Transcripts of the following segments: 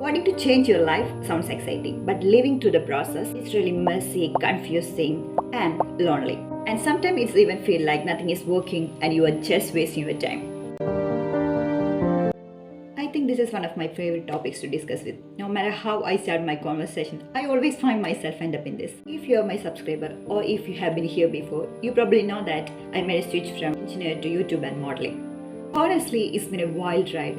Wanting to change your life sounds exciting, but living through the process is really messy, confusing, and lonely. And sometimes it's even feel like nothing is working and you are just wasting your time. I think this is one of my favorite topics to discuss with. No matter how I start my conversation, I always find myself end up in this. If you are my subscriber or if you have been here before, you probably know that I made a switch from engineer to YouTube and modeling. Honestly, it's been a wild ride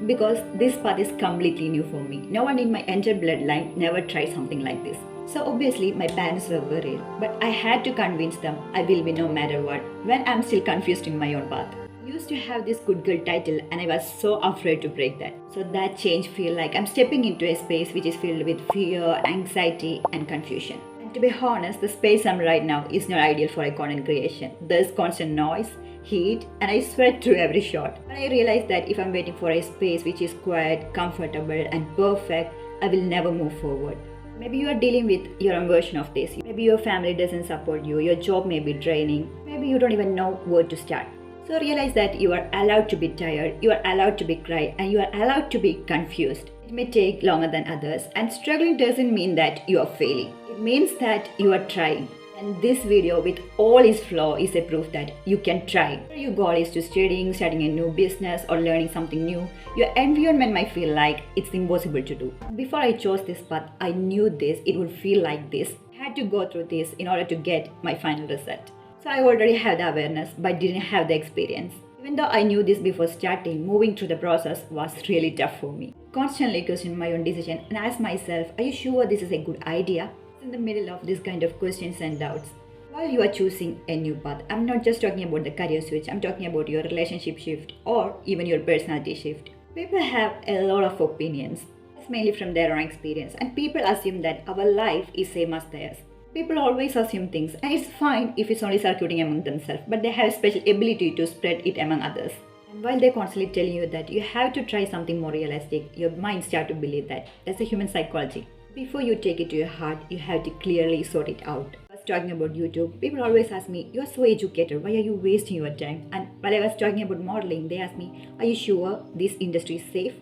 because this path is completely new for me. No one in my entire bloodline never tried something like this. So obviously my parents were worried, but I had to convince them I will be no matter what when I'm still confused in my own path. I used to have this good girl title and I was so afraid to break that. So that change feel like I'm stepping into a space which is filled with fear, anxiety and confusion. And to be honest, the space I'm right now is not ideal for a content creation. There's constant noise, heat, and I sweat through every shot. But I realized that if I'm waiting for a space which is quiet, comfortable and perfect, I will never move forward. Maybe you are dealing with your own version of this. Maybe your family doesn't support you, your job may be draining, maybe you don't even know where to start. So realize that you are allowed to be tired, you are allowed to be cry, and you are allowed to be confused. It may take longer than others, and struggling doesn't mean that you are failing. It means that you are trying. And this video with all its flaw is a proof that you can try. Whether your goal is to studying, starting a new business or learning something new, your environment might feel like it's impossible to do. Before I chose this path, I knew it would feel like this. I had to go through this in order to get my final result. So I already had the awareness but didn't have the experience. Even though I knew this before starting, moving through the process was really tough for me. Constantly question my own decision and ask myself, are you sure this is a good idea? In the middle of this kind of questions and doubts, while you are choosing a new path, I'm not just talking about the career switch, I'm talking about your relationship shift or even your personality shift. People have a lot of opinions. It's mainly from their own experience, and people assume that our life is same as theirs. People always assume things, and it's fine if it's only circulating among themselves, but they have a special ability to spread it among others. And while they're constantly telling you that you have to try something more realistic, your mind starts to believe that. That's a human psychology. Before you take it to your heart, you have to clearly sort it out. I was talking about YouTube, people always ask me, you're so educated, why are you wasting your time? And while I was talking about modeling, they asked me, are you sure this industry is safe?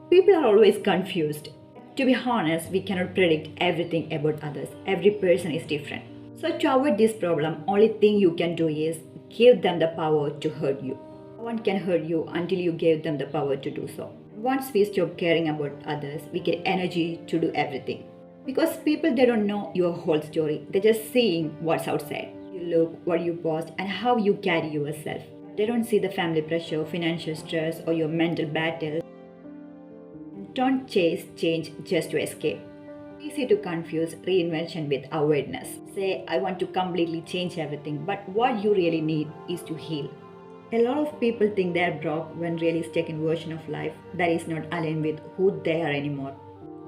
People are always confused. To be honest, we cannot predict everything about others. Every person is different. So to avoid this problem, only thing you can do is give them the power to hurt you. No one can hurt you until you give them the power to do so. Once we stop caring about others, we get energy to do everything. Because people, they don't know your whole story. They're just seeing what's outside. You look, what you post, and how you carry yourself. They don't see the family pressure, financial stress, or your mental battles. Don't chase change just to escape. It's easy to confuse reinvention with avoidance. Say, I want to completely change everything, but what you really need is to heal. A lot of people think they are broke when really stuck in a version of life that is not aligned with who they are anymore.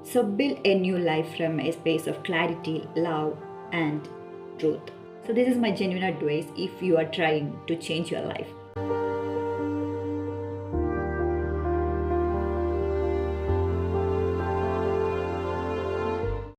So build a new life from a space of clarity, love, and truth. So this is my genuine advice if you are trying to change your life.